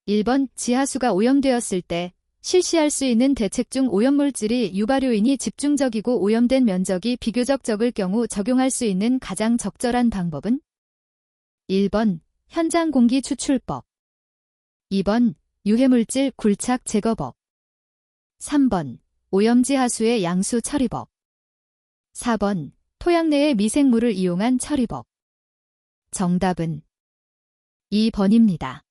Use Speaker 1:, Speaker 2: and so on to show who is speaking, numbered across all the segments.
Speaker 1: 1번 지하수가 오염되었을 때 실시할 수 있는 대책 중 오염물질이 유발효인이 집중적이고 오염된 면적이 비교적 적을 경우 적용할 수 있는 가장 적절한 방법은? 1번 현장 공기 추출법, 2번 유해물질 굴착 제거법, 3번 오염지 하수의 양수 처리법, 4번 토양 내의 미생물을 이용한 처리법. 정답은 2번입니다.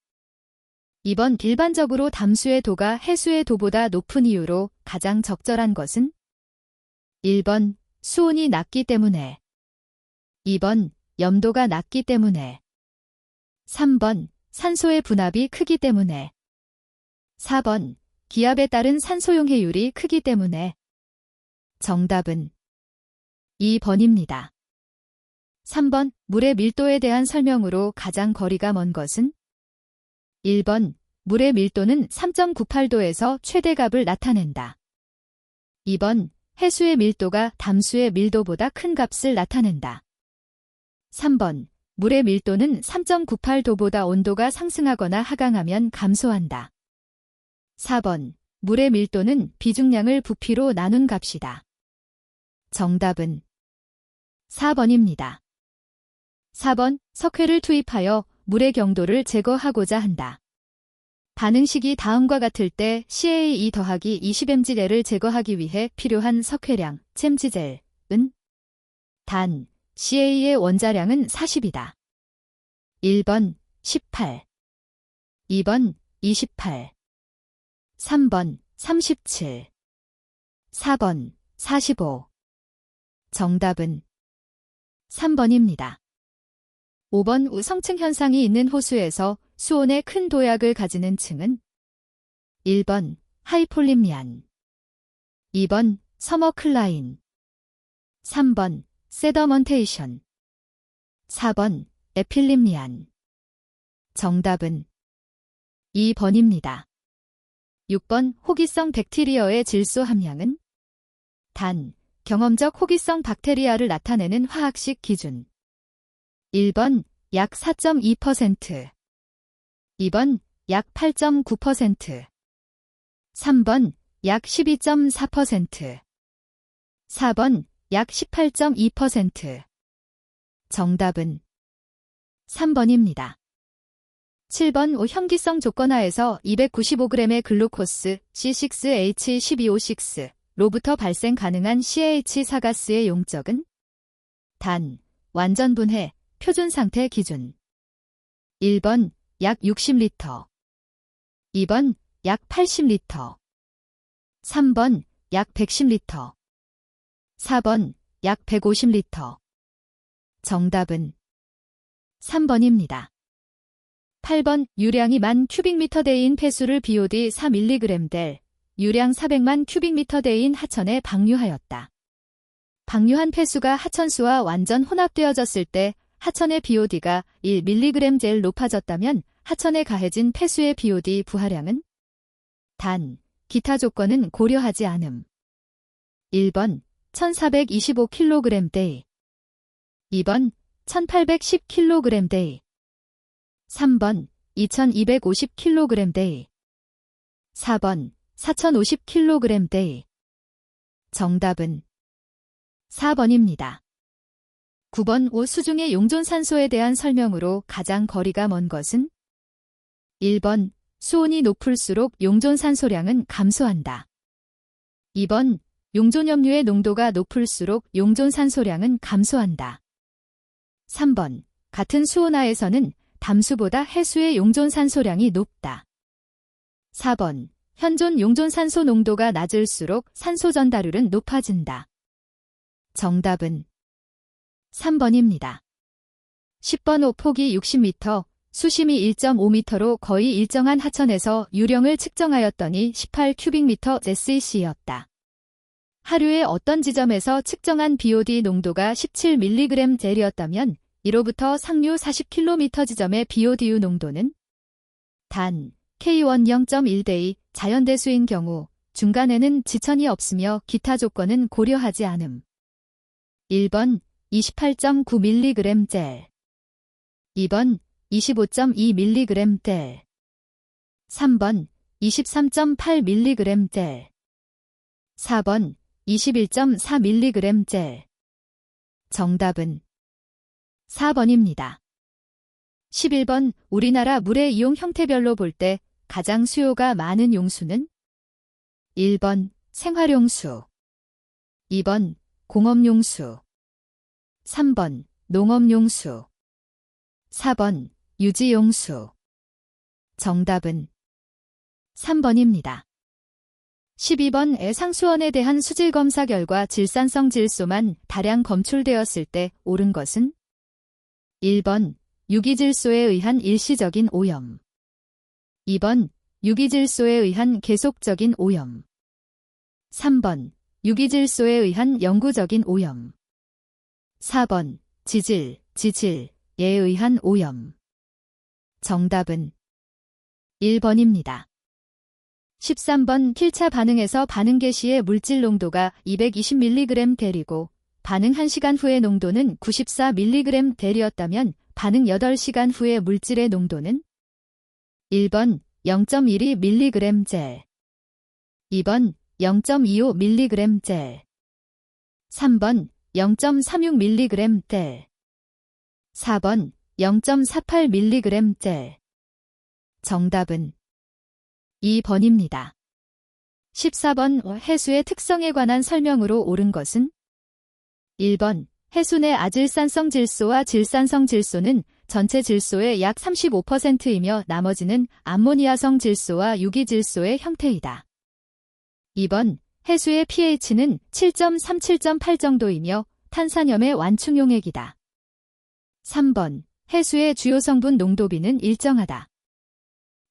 Speaker 1: 2번 일반적으로 담수의 도가 해수의 도보다 높은 이유로 가장 적절한 것은? 1번 수온이 낮기 때문에, 2번 염도가 낮기 때문에, 3번 산소의 분압이 크기 때문에, 4번 기압에 따른 산소용해율이 크기 때문에. 정답은 2번입니다. 3번 물의 밀도에 대한 설명으로 가장 거리가 먼 것은? 1번 물의 밀도는 3.98도에서 최대값을 나타낸다. 2번 해수의 밀도가 담수의 밀도보다 큰 값을 나타낸다. 3번 물의 밀도는 3.98도보다 온도가 상승하거나 하강하면 감소한다. 4번 물의 밀도는 비중량을 부피로 나눈 값이다. 정답은 4번입니다. 4번 석회를 투입하여 물의 경도를 제거하고자 한다. 반응식이 다음과 같을 때 CaE 더하기 20mg를 제거하기 위해 필요한 석회량, 챔지젤은? 단, Ca의 원자량은 40이다. 1번 18, 2번 28, 3번 37, 4번 45. 정답은 3번입니다. 5번 우성층 현상이 있는 호수에서 수온의 큰 도약을 가지는 층은? 1번 하이폴림리안, 2번 서머클라인, 3번 세더먼테이션, 4번 에필림리안. 정답은 2번입니다. 6번 호기성 백테리어의 질소 함량은? 단, 경험적 호기성 박테리아를 나타내는 화학식 기준. 1번 약 4.2%, 2번 약 8.9%, 3번 약 12.4%, 4번 약 18.2%. 정답은 3번입니다. 7번 현기성 조건하에서 295g의 글루코스 C6H12O6로부터 발생 가능한 CH4가스의 용적은? 단, 완전 분해, 표준 상태 기준. 1번 약 60리터, 2번 약 80리터, 3번 약 110리터, 4번 약 150리터. 정답은 3번입니다. 8번 유량이 10,000 큐빅미터대인 폐수를 BOD 4mg 될 유량 400만 큐빅미터대인 하천에 방류하였다. 방류한 폐수가 하천수와 완전 혼합되어졌을 때 하천의 BOD가 1mg 젤 높아졌다면 하천에 가해진 폐수의 BOD 부하량은? 단, 기타 조건은 고려하지 않음. 1번 1425kg/day, 2번 1810kg/day, 3번 2250kg/day, 4번 4050kg/day. 정답은 4번입니다. 9번 수중의 용존산소에 대한 설명으로 가장 거리가 먼 것은? 1번 수온이 높을수록 용존산소량은 감소한다. 2번 용존염류의 농도가 높을수록 용존산소량은 감소한다. 3번 같은 수온하에서는 담수보다 해수의 용존산소량이 높다. 4번 현존 용존산소 농도가 낮을수록 산소 전달율은 높아진다. 정답은 3번입니다. 10번 폭이 60m, 수심이 1.5m로 거의 일정한 하천에서 유령을 측정하였더니 18큐빅미터 SEC였다. 하류의 어떤 지점에서 측정한 BOD 농도가 17mg 젤이었다면 이로부터 상류 40km 지점의 BODU 농도는? 단, K1 0.1대2 자연대수인 경우 중간에는 지천이 없으며 기타 조건은 고려하지 않음. 1번 28.9mg 젤, 2번 25.2mg 젤, 3번 23.8mg 젤. 4번 21.4mg 젤. 정답은 4번입니다. 11번 우리나라 물의 이용 형태별로 볼 때 가장 수요가 많은 용수는 1번 생활용수, 2번 공업용수, 3번 농업용수, 4번 유지용수. 정답은 3번입니다. 12번 애상수원에 대한 수질검사 결과 질산성 질소만 다량 검출되었을 때 옳은 것은 1번 유기질소에 의한 일시적인 오염, 2번 유기질소에 의한 계속적인 오염, 3번 유기질소에 의한 영구적인 오염, 4번 지질에 의한 오염. 정답은 1번입니다. 13번 킬차 반응에서 반응 개시의 물질 농도가 220mg 대리고 반응 1시간 후의 농도는 94mg 대리였다면 반응 8시간 후의 물질의 농도는 1번 0.12mg 젤, 2번 0.25mg 젤, 3번 0.36mg 젤, 4번 0.48mg 젤. 정답은 2번입니다. 14번 해수의 특성에 관한 설명으로 옳은 것은 1번 해수 내 아질산성 질소와 질산성 질소는 전체 질소의 약 35%이며 나머지는 암모니아성 질소와 유기질소의 형태이다. 2번 해수의 pH는 7.3, 7.8 정도이며 탄산염의 완충용액이다. 3번 해수의 주요 성분 농도비는 일정하다.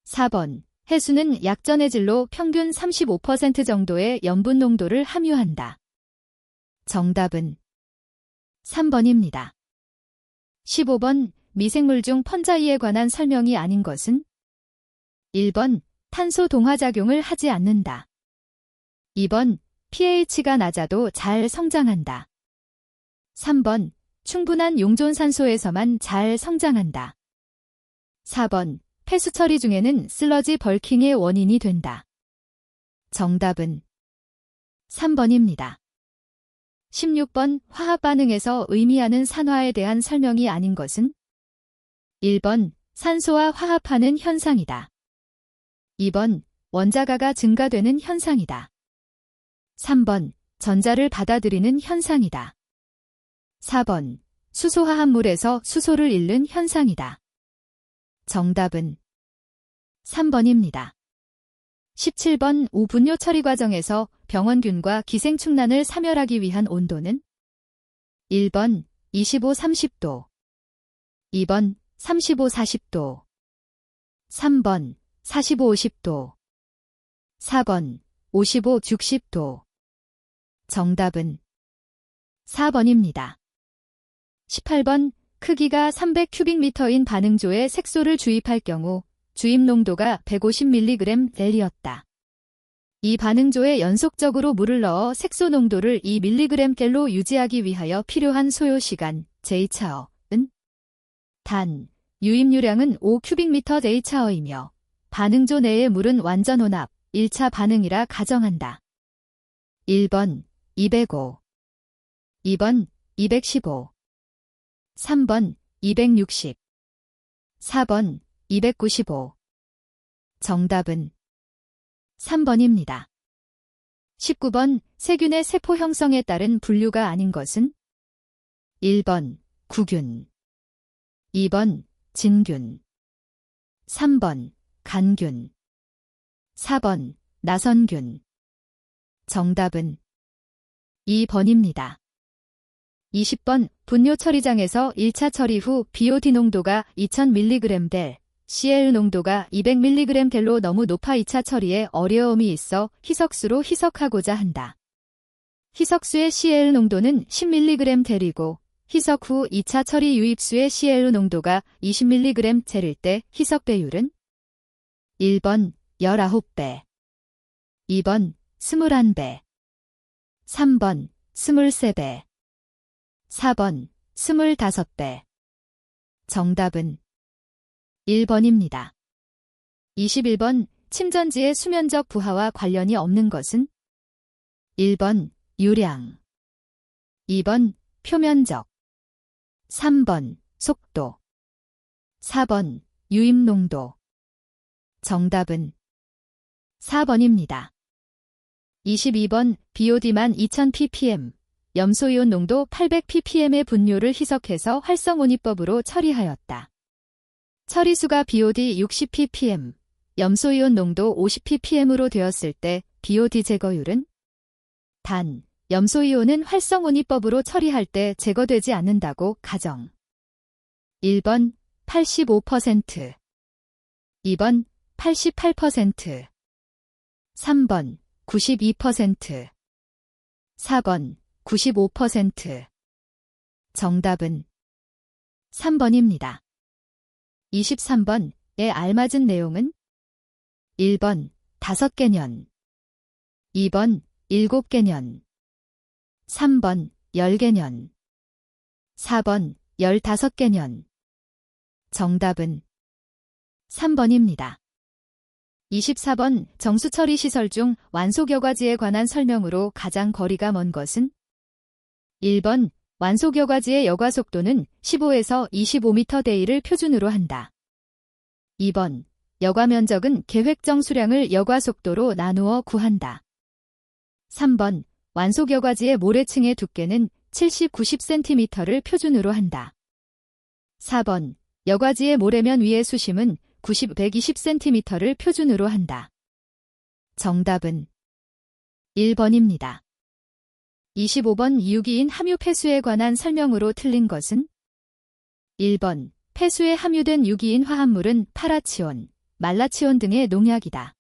Speaker 1: 4번 해수는 약전의 질로 평균 35% 정도의 염분 농도를 함유한다. 정답은 3번입니다. 15번 미생물 중 펀자이에 관한 설명이 아닌 것은 1번 탄소 동화작용을 하지 않는다. 2번 pH가 낮아도 잘 성장한다. 3번 충분한 용존산소에서만 잘 성장한다. 4번 폐수 처리 중에는 슬러지 벌킹의 원인이 된다. 정답은 3번입니다. 16번 화학 반응에서 의미하는 산화에 대한 설명이 아닌 것은 1번 산소와 화합하는 현상이다. 2번 원자가가 증가되는 현상이다. 3번 전자를 받아들이는 현상이다. 4번 수소화합물에서 수소를 잃는 현상이다. 정답은 3번입니다. 17번 우분뇨 처리 과정에서 병원균과 기생충난을 사멸하기 위한 온도는 1번 25-30도, 2번 35-40도, 3번 45-50도, 4번 55-60도. 정답은 4번입니다. 18번 크기가 300큐빅미터인 반응조에 색소를 주입할 경우 주입 농도가 150mg 델이었다. 이 반응조에 연속적으로 물을 넣어 색소 농도를 2mg 겔로 유지하기 위하여 필요한 소요 시간 J차어은 단 유입유량은 5큐빅미터 J차어이며 반응조 내의 물은 완전 혼합 1차 반응이라 가정한다. 1번 205, 2번 215, 3번 260, 4번 295. 정답은 3번입니다. 19번 세균의 세포 형성에 따른 분류가 아닌 것은 1번 구균, 2번 진균, 3번 간균, 4번 나선균. 정답은 2번입니다. 20번 분뇨 처리장에서 1차 처리 후 BOD 농도가 2000mg 델, CL 농도가 200mg 델로 너무 높아 2차 처리에 어려움이 있어 희석수로 희석하고자 한다. 희석수의 CL 농도는 10mg 델이고 희석 후 2차 처리 유입수의 CL 농도가 20mg 델일 때 희석 배율은 1번 19배, 2번 21배, 3번 23배, 4번 25배. 정답은 1번입니다. 21번 침전지의 수면적 부하와 관련이 없는 것은 1번 유량, 2번 표면적, 3번 속도, 4번 유입농도. 정답은 4번입니다. 22번 BOD만 2000ppm, 염소이온 농도 800ppm의 분뇨를 희석해서 활성온입법으로 처리하였다. 처리수가 BOD 60ppm, 염소이온 농도 50ppm으로 되었을 때 BOD 제거율은? 단, 염소이온은 활성온입법으로 처리할 때 제거되지 않는다고 가정. 1번 85%, 2번 88%, 3번 92%, 4번 95%. 정답은 3번입니다. 23번에 알맞은 내용은 1번 5개년, 2번 7개년, 3번 10개년, 4번 15개년. 정답은 3번입니다. 24번 정수처리 시설 중 완소겨과지에 관한 설명으로 가장 거리가 먼 것은? 1번 완소겨과지의 여과 속도는 15에서 25m/d를 표준으로 한다. 2번 여과 면적은 계획정 수량을 여과 속도로 나누어 구한다. 3번 완소겨과지의 모래층의 두께는 70-90cm를 표준으로 한다. 4번 여과지의 모래면 위의 수심은 90-120cm를 표준으로 한다. 정답은 1번입니다. 25번 유기인 함유 폐수에 관한 설명으로 틀린 것은? 1번 폐수에 함유된 유기인 화합물은 파라치온, 말라치온 등의 농약이다.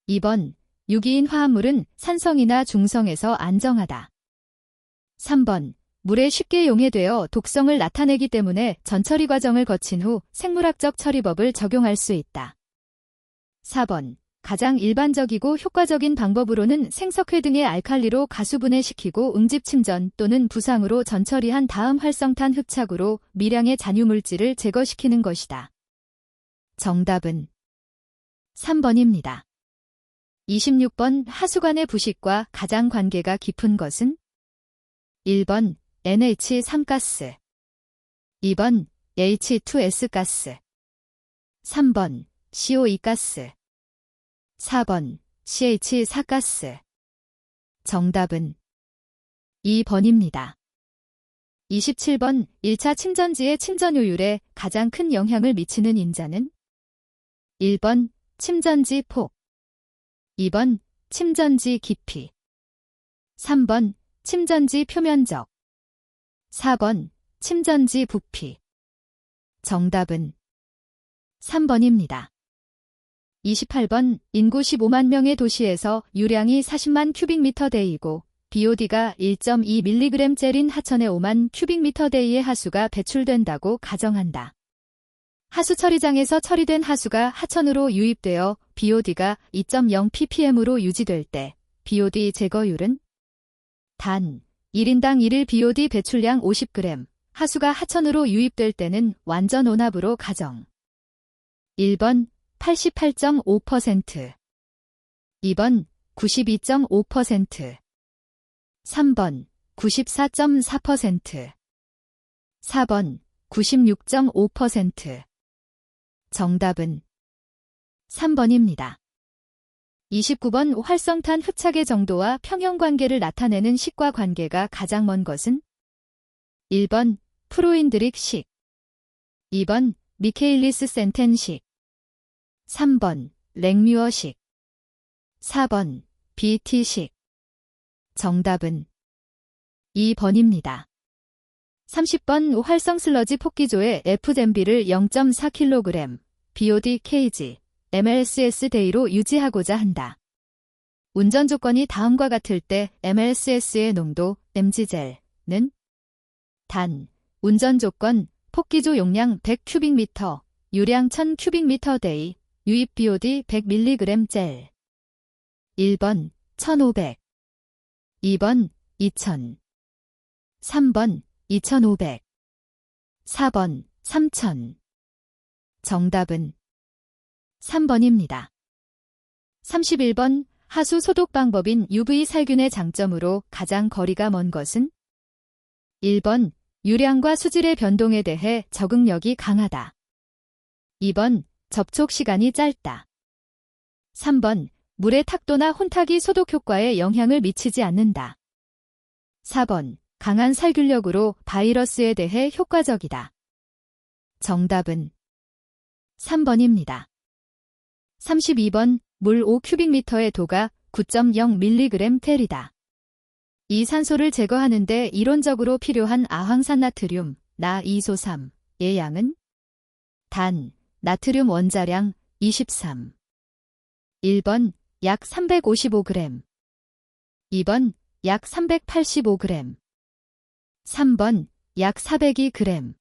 Speaker 1: 2번 유기인 화합물은 산성이나 중성에서 안정하다. 3번 물에 쉽게 용해되어 독성을 나타내기 때문에 전처리 과정을 거친 후 생물학적 처리법을 적용할 수 있다. 4번 가장 일반적이고 효과적인 방법으로는 생석회 등의 알칼리로 가수분해시키고 응집침전 또는 부상으로 전처리한 다음 활성탄 흡착으로 미량의 잔유물질을 제거시키는 것이다. 정답은 3번입니다. 26번 하수관의 부식과 가장 관계가 깊은 것은? 1번 NH3가스, 2번 H2S가스, 3번 CO2가스, 4번 CH4가스. 정답은 2번입니다. 27번 1차 침전지의 침전효율에 가장 큰 영향을 미치는 인자는? 1번 침전지 폭, 2번 침전지 깊이, 3번 침전지 표면적, 4번 침전지 부피. 정답은 3번입니다. 28번 인구 15만 명의 도시에서 유량이 40만 큐빅미터/d이고 BOD가 1.2mg짜린 하천에 5만 큐빅미터/d의 하수가 배출된다고 가정한다. 하수 처리장에서 처리된 하수가 하천으로 유입되어 BOD가 2.0ppm으로 유지될 때 BOD 제거율은? 단, 1인당 1일 BOD 배출량 50g, 하수가 하천으로 유입될 때는 완전 온합으로 가정. 1번 88.5%, 2번 92.5%, 3번 94.4%, 4번 96.5%. 정답은 3번입니다. 29번 활성탄 흡착의 정도와 평형관계를 나타내는 식과 관계가 가장 먼 것은? 1번 프로인드릭식, 2번 미케일리스 센텐식, 3번 랭뮤어식, 4번 BT식. 정답은 2번입니다. 30번 활성 슬러지 폭기조의 FZMB를 0.4kg, BOD kg, mLSS/day로 유지하고자 한다. 운전 조건이 다음과 같을 때 mLSS의 농도 mg젤는? 단, 운전 조건, 폭기조 용량 100큐빅미터, 유량 1000큐빅미터/day, 유입 BOD 100mg 젤. 1번 1500, 2번 2000, 3번 2500, 4번 3000. 정답은 3번입니다. 31번 하수 소독 방법인 UV 살균의 장점으로 가장 거리가 먼 것은? 1번 유량과 수질의 변동에 대해 적응력이 강하다. 2번 접촉 시간이 짧다. 3번 물의 탁도나 혼탁이 소독 효과에 영향을 미치지 않는다. 4번 강한 살균력으로 바이러스에 대해 효과적이다. 정답은 3번입니다. 32번 물 5큐빅미터의 도가 9.0mg/L이다. 이 산소를 제거하는 데 이론적으로 필요한 아황산나트륨, 나이소삼의 양은? 단, 나트륨 원자량 23. 1번 약 355g, 2번 약 385g, 3번 약 402g,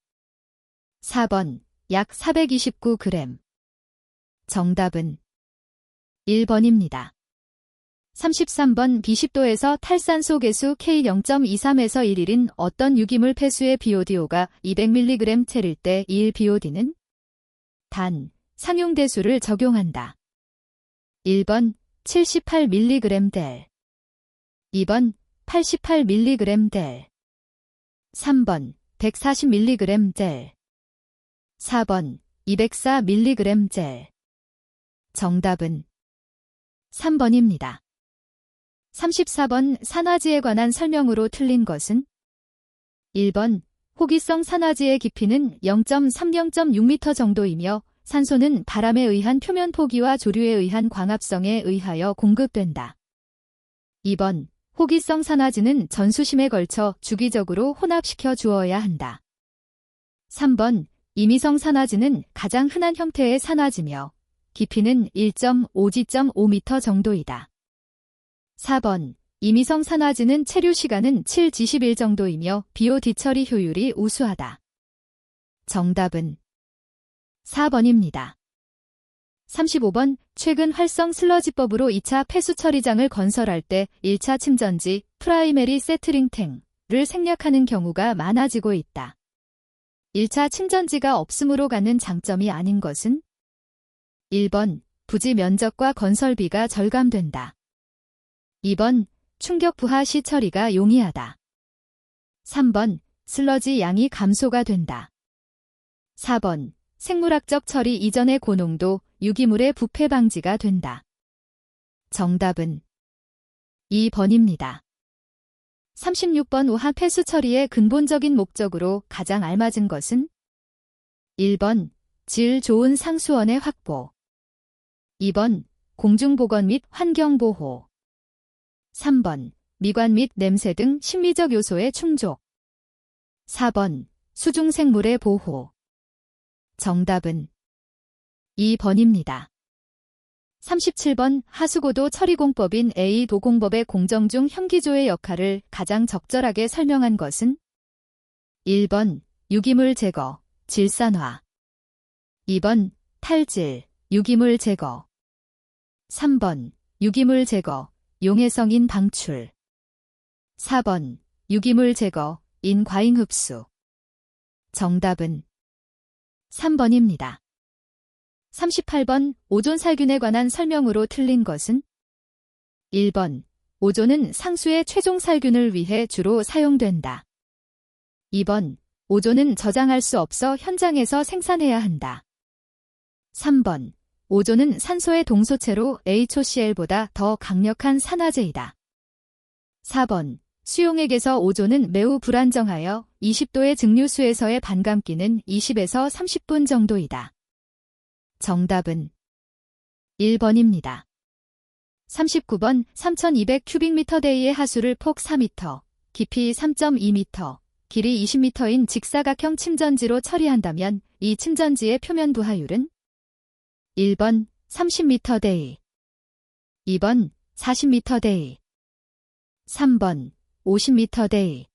Speaker 1: 4번 약 429g. 정답은 1번입니다. 33번 비십도에서 탈산소 계수 K0.23에서 1일인 어떤 유기물 폐수의 BODO가 200mg 체일 때 1BOD는? 단, 상용대수를 적용한다. 1번 78mg/델, 2번 88mg/델, 3번 140mg/델, 4번 204mg/델. 정답은 3번입니다. 34번 산화지에 관한 설명으로 틀린 것은? 1번 호기성 산화지의 깊이는 0.3-0.6m 정도이며 산소는 바람에 의한 표면 포기와 조류에 의한 광합성에 의하여 공급된다. 2번 호기성 산화지는 전수심에 걸쳐 주기적으로 혼합시켜 주어야 한다. 3번 임의성 산화지는 가장 흔한 형태의 산화지며 깊이는 1.5g/5m 정도이다. 4번 임의성 산화지는 체류 시간은 7-10일 정도이며 BOD 처리 효율이 우수하다. 정답은 4번입니다. 35번 최근 활성 슬러지법으로 2차 폐수 처리장을 건설할 때 1차 침전지 프라이머리 세트링 탱크를 생략하는 경우가 많아지고 있다. 1차 침전지가 없음으로 가는 장점이 아닌 것은? 1번 부지 면적과 건설비가 절감된다. 2번 충격 부하 시 처리가 용이하다. 3번 슬러지 양이 감소가 된다. 4번 생물학적 처리 이전의 고농도 유기물의 부패 방지가 된다. 정답은 2번입니다. 36번 우하 폐수 처리의 근본적인 목적으로 가장 알맞은 것은? 1번 질 좋은 상수원의 확보, 2번 공중보건 및 환경보호, 3번 미관 및 냄새 등 심리적 요소의 충족, 4번 수중생물의 보호. 정답은 2번입니다. 37번 하수고도 처리공법인 A도공법의 공정 중 현기조의 역할을 가장 적절하게 설명한 것은? 1번 유기물 제거, 질산화, 2번 탈질, 유기물 제거, 3번 유기물 제거, 용해성인 방출, 4번 유기물 제거, 인과잉 흡수. 정답은 3번입니다. 38번 오존 살균에 관한 설명으로 틀린 것은? 1번 오존은 상수의 최종 살균을 위해 주로 사용된다. 2번 오존은 저장할 수 없어 현장에서 생산해야 한다. 3번 오존은 산소의 동소체로 HOCl보다 더 강력한 산화제이다. 4번 수용액에서 오존은 매우 불안정하여 20도의 증류수에서의 반감기는 20에서 30분 정도이다. 정답은 1번입니다. 39번 3200큐빅미터/데이의 하수를 폭 4m, 깊이 3.2m, 길이 20m인 직사각형 침전지로 처리한다면 이 침전지의 표면 부하율은? 1번 30m/데이, 2번 40m/데이, 3번 50m/데이,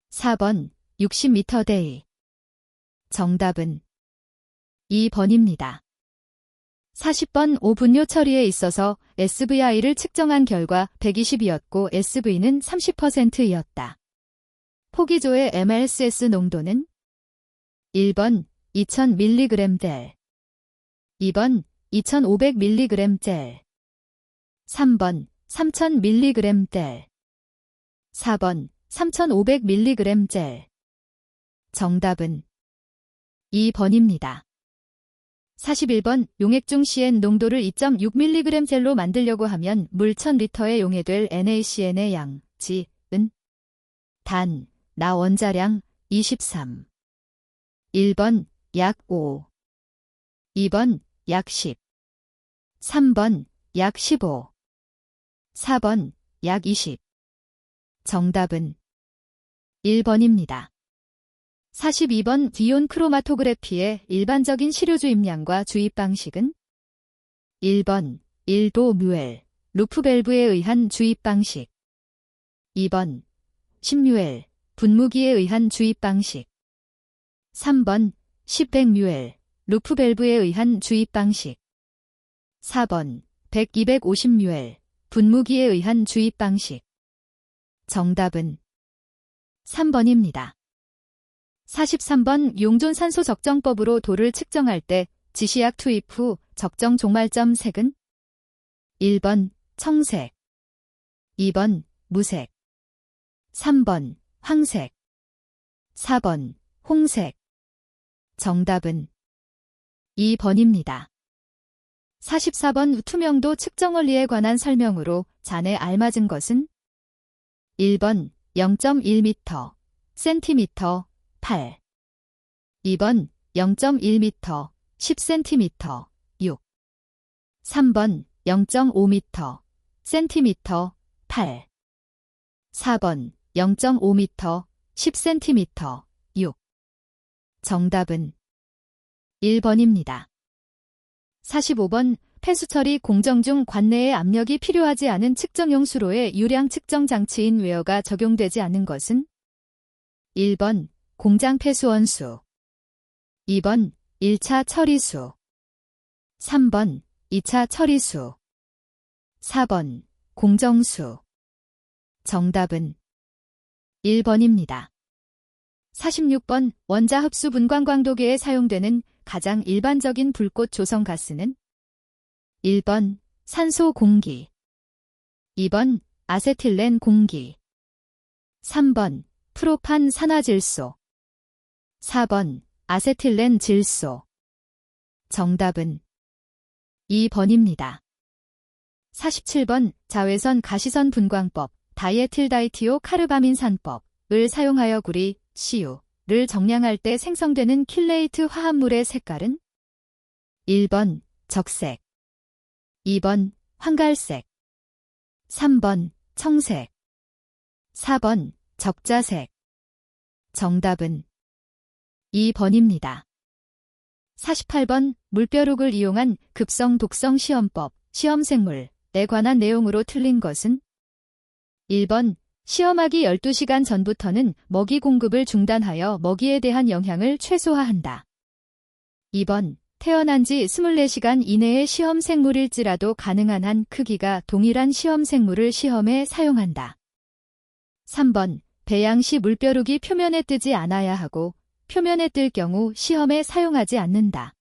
Speaker 1: 4번 60m/데이. 정답은 2번입니다. 40번 오분뇨 처리에 있어서 SVI를 측정한 결과 120이었고 SV는 30%이었다. 포기조의 MLSS 농도는? 1번 2000mg/델, 2번 2500mg 젤. 3번 3000mg 젤. 4번 3500mg 젤. 정답은 2번입니다. 41번 용액중 CN 농도를 2.6mg 젤로 만들려고 하면 물 1000리터에 용해될 NaCn의 양, 지,은 단, 나 원자량 23. 1번 약 5. 2번 약 10. 3번 약 15. 4번 약 20. 정답은 1번입니다. 42번 디온 크로마토그래피의 일반적인 시료 주입량과 주입 방식은 1번 1도 뮤엘, 루프밸브에 의한 주입 방식. 2번 10뮤엘, 분무기에 의한 주입 방식. 3번 10-100뮤엘, 루프밸브에 의한 주입 방식. 4번 100-250뮤엘, 분무기에 의한 주입 방식. 정답은 3번입니다. 43번 용존산소 적정법으로 도를 측정할 때 지시약 투입 후 적정 종말점 색은 1번 청색, 2번 무색, 3번 황색, 4번 홍색. 정답은 2번입니다. 44번 투명도 측정 원리에 관한 설명으로 잔에 알맞은 것은 1번 0.1m, cm, 8. 2번 0.1m, 10cm, 6. 3번 0.5m, cm, 8. 4번 0.5m, 10cm, 6. 정답은 1번입니다. 45번 폐수처리 공정 중 관내에 압력이 필요하지 않은 측정용 수로의 유량 측정 장치인 웨어가 적용되지 않는 것은 1번 공장 폐수원수, 2번 1차 처리수, 3번 2차 처리수, 4번 공정수. 정답은 1번입니다. 46번 원자 흡수 분광광도계에 사용되는 가장 일반적인 불꽃 조성 가스는 1번 산소 공기, 2번 아세틸렌 공기, 3번 프로판 산화질소, 4번 아세틸렌 질소. 정답은 2번입니다. 47번 자외선 가시선 분광법, 다이에틸다이티오 카르바민산법을 사용하여 구리, CU를 정량할 때 생성되는 킬레이트 화합물의 색깔은 1번 적색, 2번 황갈색, 3번 청색, 4번 적자색. 정답은 2번입니다. 48번 물벼룩을 이용한 급성 독성 시험법, 시험생물에 관한 내용으로 틀린 것은 1번 시험하기 12시간 전부터는 먹이 공급을 중단하여 먹이에 대한 영향을 최소화한다. 2번 태어난 지 24시간 이내의 시험생물일지라도 가능한 한 크기가 동일한 시험생물을 시험에 사용한다. 3번 배양 시 물벼룩이 표면에 뜨지 않아야 하고 표면에 뜰 경우 시험에 사용하지 않는다.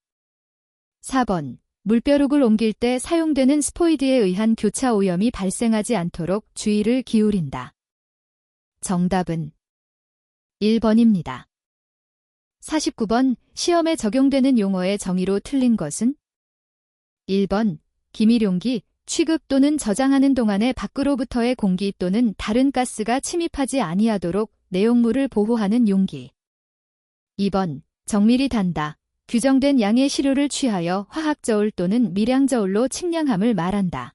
Speaker 1: 4번 물벼룩을 옮길 때 사용되는 스포이드에 의한 교차 오염이 발생하지 않도록 주의를 기울인다. 정답은 1번입니다. 49번 시험에 적용되는 용어의 정의로 틀린 것은 1번 기밀용기, 취급 또는 저장하는 동안에 밖으로부터의 공기 또는 다른 가스가 침입하지 아니하도록 내용물을 보호하는 용기. 2번 정밀히 단다, 규정된 양의 시료를 취하여 화학저울 또는 밀양저울로 측량함을 말한다.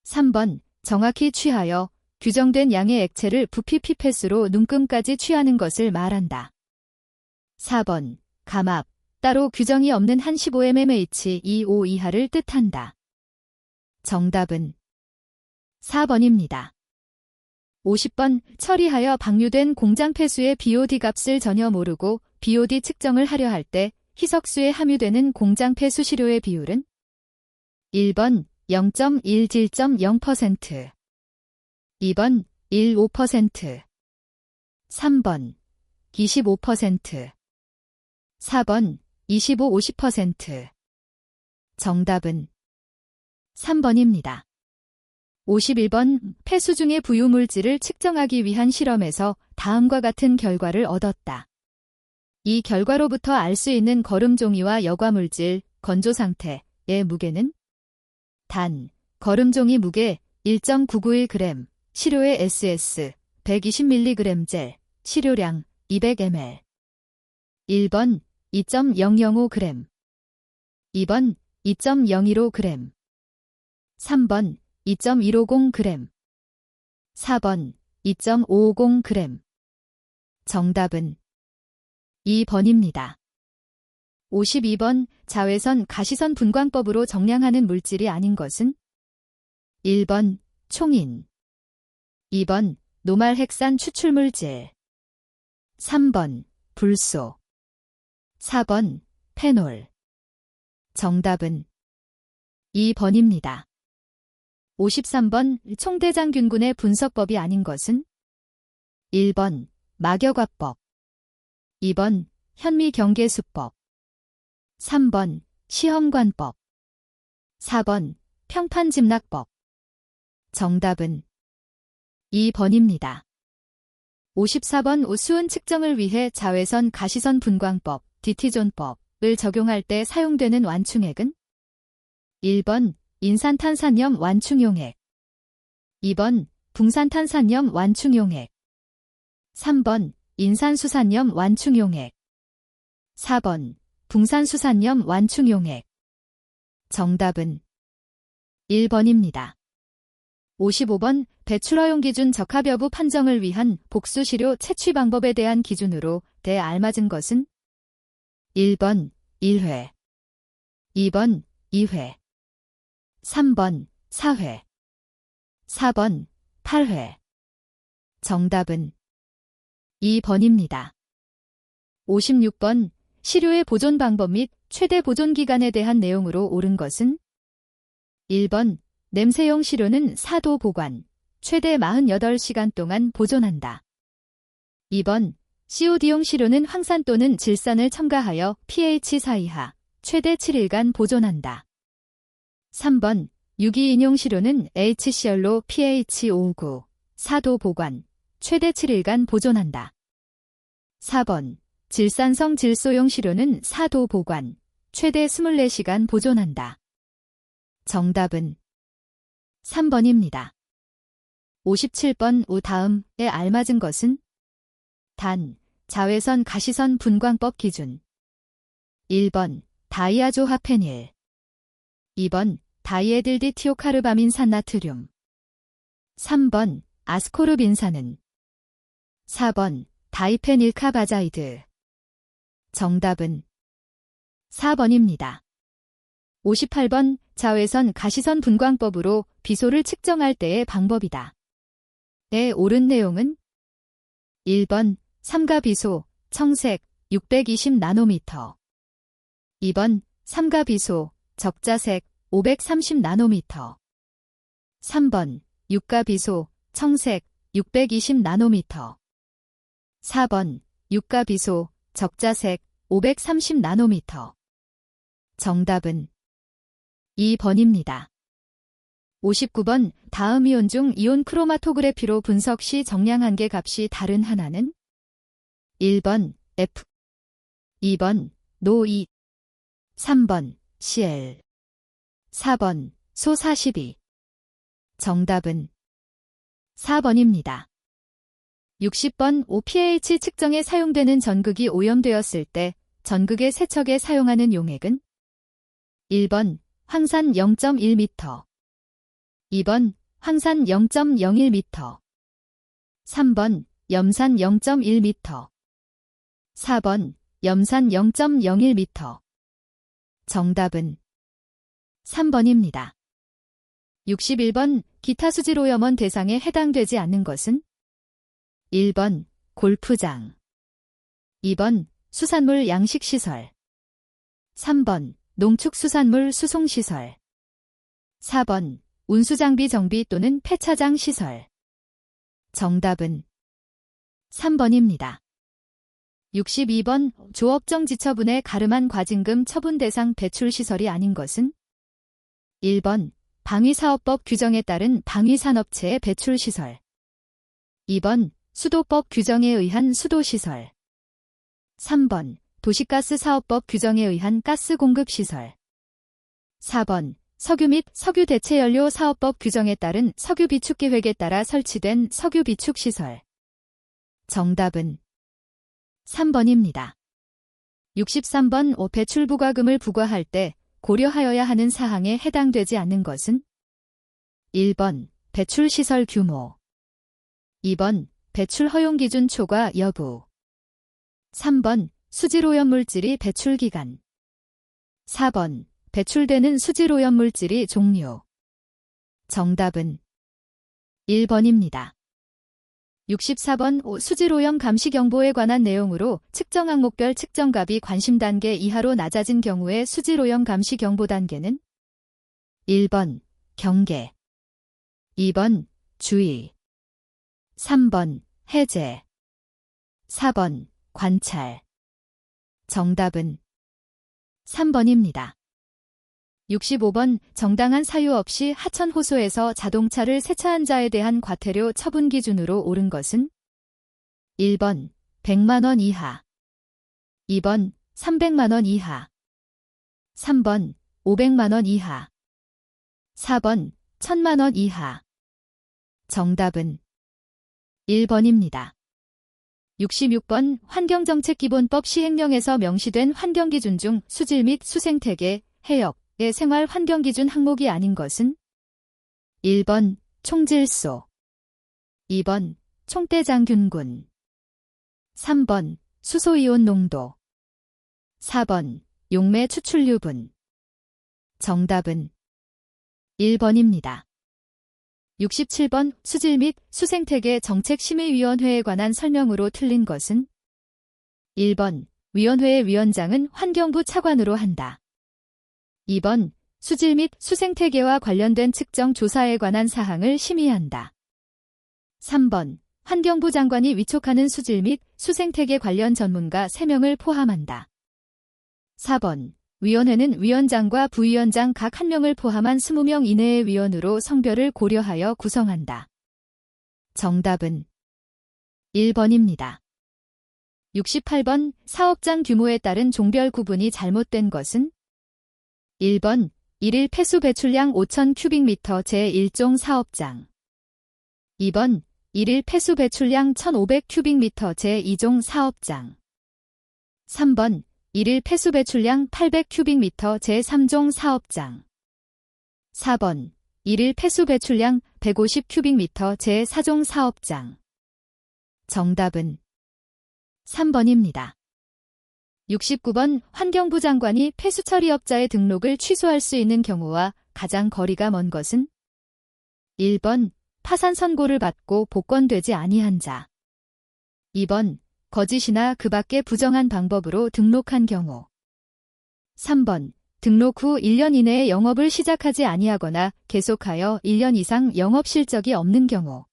Speaker 1: 3번 정확히 취하여 규정된 양의 액체를 부피 피펫으로 눈금까지 취하는 것을 말한다. 4번 감압, 따로 규정이 없는 한 15mmH2O 이하를 뜻한다. 정답은 4번입니다. 50번 처리하여 방류된 공장 폐수의 BOD 값을 전혀 모르고 BOD 측정을 하려 할 때 희석수에 함유되는 공장 폐수 시료의 비율은 1번 0.1-0%, 2번 15%, 3번 25%, 4번 25-50%. 정답은 3번입니다. 51번 폐수 중의 부유물질을 측정하기 위한 실험에서 다음과 같은 결과를 얻었다. 이 결과로부터 알 수 있는 거름 종이와 여과물질, 건조 상태의 무게는 단, 거름 종이 무게 1.991g, 시료의 SS 120mg 젤, 시료량 200ml. 1번 2.005g, 2번 2.015g, 3번 2.150g, 4번 2.550g. 정답은 2번입니다. 52번 자외선 가시선 분광법으로 정량하는 물질이 아닌 것은 1번 총인, 2번 노말핵산 추출물질, 3번 불소, 4번 페놀. 정답은 2번입니다. 53번 총대장균군의 분석법이 아닌 것은 1번 막여과법, 2번 현미경계수법, 3번 시험관법, 4번 평판짐락법. 정답은 2번입니다. 54번 수은 측정을 위해 자외선 가시선 분광법, 디티존법을 적용할 때 사용되는 완충액은 1번 인산탄산염 완충용액, 2번 붕산탄산염 완충용액, 3번 인산수산염 완충용액, 4번 붕산수산염 완충용액. 정답은 1번입니다. 55번 배출허용 기준 적합 여부 판정을 위한 복수시료 채취 방법에 대한 기준으로 알맞은 것은 1번 1회, 2번 2회, 3번 4회, 4번 8회. 정답은 2번입니다. 56번 시료의 보존 방법 및 최대 보존 기간에 대한 내용으로 옳은 것은 1번 냄새용 시료는 4도 보관, 최대 48시간 동안 보존한다. 2번 COD용 시료는 황산 또는 질산을 첨가하여 pH 4 이하, 최대 7일간 보존한다. 3번 유기인용 시료는 HCl로 pH 5.9, 4도 보관, 최대 7일간 보존한다. 4번 질산성 질소용 시료는 4도 보관, 최대 24시간 보존한다. 정답은 3번입니다. 57번 다음에 알맞은 것은 단, 자외선 가시선 분광법 기준. 1번 다이아조화페닐, 2번 다이에들디티오카르바민 산나트륨, 3번 아스코르빈산은, 4번 다이페닐카바자이드. 정답은 4번입니다. 58번 자외선 가시선 분광법으로 비소를 측정할 때의 방법이다. 옳은 내용은 1번 삼가비소 청색 620나노미터, 2번 삼가비소 적자색 530나노미터, 3번 육가비소 청색 620나노미터, 4번 육가비소 적자색 530나노미터. 정답은 2번입니다. 59번 다음 이온 중 이온 크로마토그래피로 분석 시 정량한 개 값이 다른 하나는 1번 F, 2번 노2, 3번 CL, 4번 소42. 정답은 4번입니다. 60번 OPH 측정에 사용되는 전극이 오염되었을 때 전극의 세척에 사용하는 용액은 1번 황산 0.1m, 2번 황산 0.01m, 3번 염산 0.1m, 4번 염산 0.01m. 정답은 3번입니다. 61번 기타 수질 오염원 대상에 해당되지 않는 것은 1번 골프장, 2번 수산물 양식시설, 3번 농축수산물 수송시설, 4번 운수장비 정비 또는 폐차장 시설. 정답은 3번입니다. 62번 조업정 지처분의 가름한 과징금 처분 대상 배출시설이 아닌 것은 1번 방위사업법 규정에 따른 방위산업체의 배출시설. 2번 수도법 규정에 의한 수도시설. 3번 도시가스사업법 규정에 의한 가스공급시설. 4번 석유 및 석유 대체연료 사업법 규정에 따른 석유 비축계획에 따라 설치된 석유 비축시설. 정답은 3번입니다. 63번 배출 부과금을 부과할 때 고려하여야 하는 사항에 해당되지 않는 것은? 1번 배출시설 규모. 2번 배출 허용기준 초과 여부. 3번 수질오염물질이 배출기간. 4번 배출되는 수질오염물질이 종류. 정답은 1번입니다. 64번 수질오염 감시경보에 관한 내용으로 측정 항목별 측정값이 관심단계 이하로 낮아진 경우의 수질오염 감시경보 단계는? 1번 경계. 2번 주의. 3번 해제. 4번 관찰. 정답은 3번입니다. 65번 정당한 사유 없이 하천호소에서 자동차를 세차한 자에 대한 과태료 처분 기준으로 옳은 것은? 1번 100만원 이하. 2번 300만원 이하. 3번 500만원 이하. 4번 1000만원 이하. 정답은 1번입니다. 66번 환경정책기본법 시행령에서 명시된 환경기준 중 수질 및 수생태계, 해역의 생활환경기준 항목이 아닌 것은? 1번 총질소. 2번 총대장균군. 3번 수소이온 농도. 4번 용매 추출유분. 정답은 1번입니다. 67번 수질 및 수생태계 정책심의위원회에 관한 설명으로 틀린 것은? 1번 위원회의 위원장은 환경부 차관으로 한다. 2번 수질 및 수생태계와 관련된 측정 조사에 관한 사항을 심의한다. 3번 환경부 장관이 위촉하는 수질 및 수생태계 관련 전문가 3명을 포함한다. 4번 위원회는 위원장과 부위원장 각 1명을 포함한 20명 이내의 위원으로 성별을 고려하여 구성한다. 정답은 1번입니다. 68번 사업장 규모에 따른 종별 구분이 잘못된 것은? 1번 1일 폐수 배출량 5,000 큐빅미터 제1종 사업장. 2번 1일 폐수 배출량 1,500 큐빅미터 제2종 사업장. 3번 1일 폐수 배출량 800 큐빅미터 제3종 사업장. 4번 1일 폐수 배출량 150 큐빅미터 제4종 사업장. 정답은 3번입니다. 69번 환경부 장관이 폐수처리업자의 등록을 취소할 수 있는 경우와 가장 거리가 먼 것은? 1번 파산 선고를 받고 복권되지 아니한 자. 2번 거짓이나 그 밖의 부정한 방법으로 등록한 경우. 3번 등록 후 1년 이내에 영업을 시작하지 아니하거나 계속하여 1년 이상 영업 실적이 없는 경우.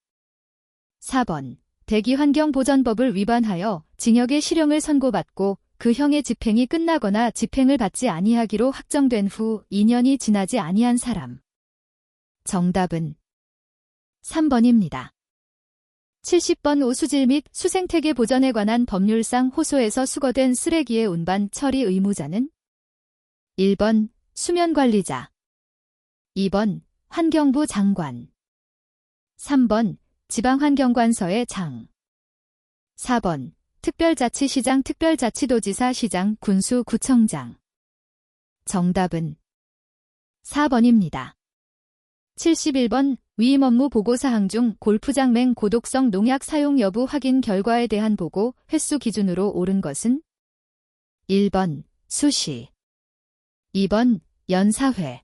Speaker 1: 4번 대기환경보전법을 위반하여 징역의 실형을 선고받고 그 형의 집행이 끝나거나 집행을 받지 아니하기로 확정된 후 2년이 지나지 아니한 사람. 정답은 3번입니다. 70번 오수질 및 수생태계 보전에 관한 법률상 호소에서 수거된 쓰레기의 운반 처리 의무자는? 1번 수면관리자. 2번 환경부 장관. 3번 지방환경관서의 장. 4번 특별자치시장 특별자치도지사 시장 군수구청장. 정답은 4번입니다. 71번 위임 업무 보고사항 중 골프장 맹 고독성 농약 사용 여부 확인 결과에 대한 보고 횟수 기준으로 옳은 것은? 1번 수시. 2번 연 4회.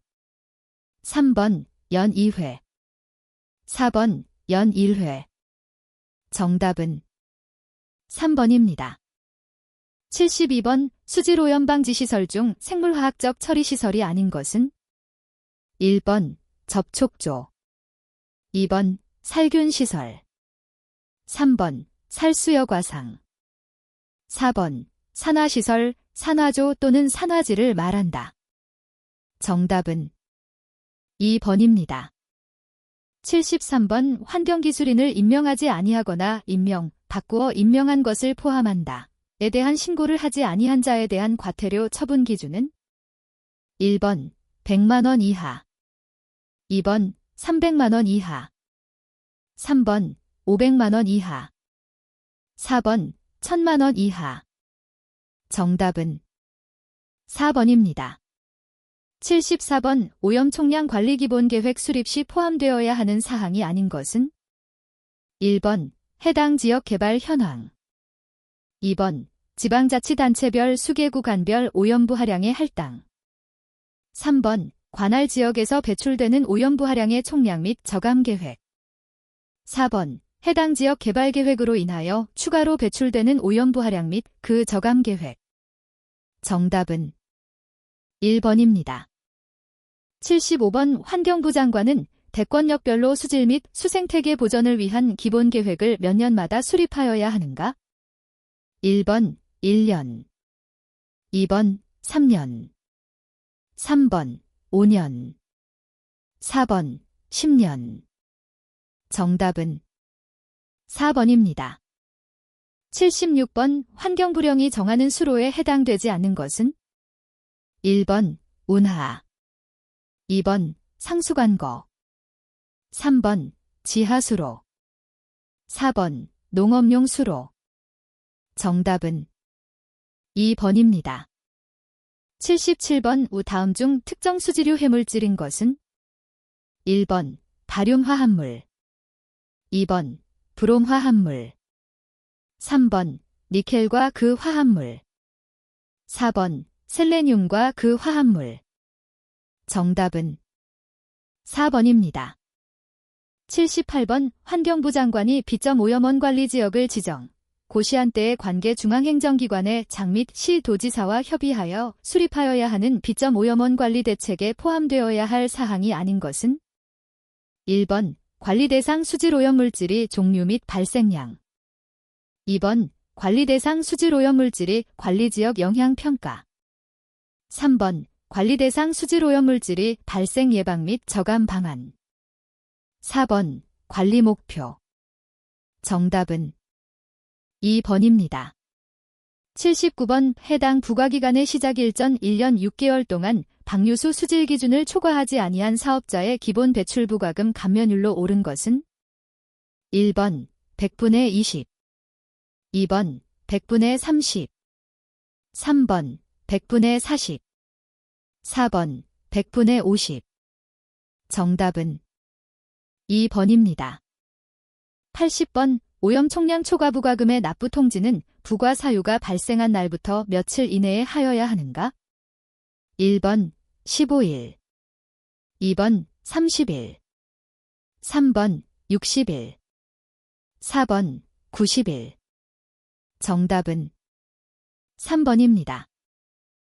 Speaker 1: 3번 연 2회. 4번 연 1회. 정답은 3번입니다. 72번 수질오염 방지시설 중 생물화학적 처리시설이 아닌 것은? 1번 접촉조. 2번 살균시설. 3번 살수여과상. 4번 산화시설, 산화조 또는 산화지를 말한다. 정답은 2번입니다. 73번 환경기술인을 임명하지 아니하거나 바꾸어 임명한 것을 포함한다. 에 대한 신고를 하지 아니한 자에 대한 과태료 처분 기준은 1번 100만원 이하, 2번 300만원 이하, 3번 500만원 이하, 4번 1000만원 이하. 정답은 4번입니다. 74번 오염 총량 관리 기본 계획 수립 시 포함되어야 하는 사항이 아닌 것은 1번 해당 지역 개발 현황, 2번 지방자치단체별 수계구간별 오염부 하량의 할당, 3번 관할 지역에서 배출되는 오염부 하량의 총량 및 저감 계획, 4번 해당 지역 개발 계획으로 인하여 추가로 배출되는 오염부 하량 및 그 저감 계획. 정답은 1번입니다. 75번 환경부 장관은 대권역별로 수질 및 수생태계 보전을 위한 기본 계획을 몇 년마다 수립하여야 하는가? 1번 1년, 2번 3년, 3번 5년, 4번 10년. 정답은 4번입니다. 76번 환경부령이 정하는 수로에 해당되지 않는 것은 1번 운하, 2번 상수관거, 3번 지하수로, 4번 농업용 수로. 정답은 2번입니다. 77번 다음 중 특정 수지류 해물질인 것은 1번 바륨 화합물, 2번 브롬 화합물, 3번 니켈과 그 화합물, 4번 셀레늄과 그 화합물. 정답은 4번입니다. 78번 환경부 장관이 비점오염원 관리지역을 지정, 고시한때의 관계 중앙행정기관의 장 및 시도지사와 협의하여 수립하여야 하는 비점오염원 관리 대책에 포함되어야 할 사항이 아닌 것은 1번 관리 대상 수질 오염물질이 종류 및 발생량, 2번 관리 대상 수질 오염물질이 관리지역 영향평가, 3번 관리 대상 수질 오염물질이 발생 예방 및 저감 방안, 4번 관리 목표. 정답은 2번입니다. 79번 해당 부과기간의 시작 일전 1년 6개월 동안 방류수 수질 기준을 초과하지 아니한 사업자의 기본 배출 부과금 감면율로 오른 것은 1번 100분의 20, 2번 100분의 30, 3번 100분의 40, 4번 100분의 50. 정답은 2번입니다. 80번 오염 총량 초과 부과금의 납부 통지는 부과 사유가 발생한 날부터 며칠 이내에 하여야 하는가? 1번 15일, 2번 30일, 3번 60일, 4번 90일. 정답은 3번입니다.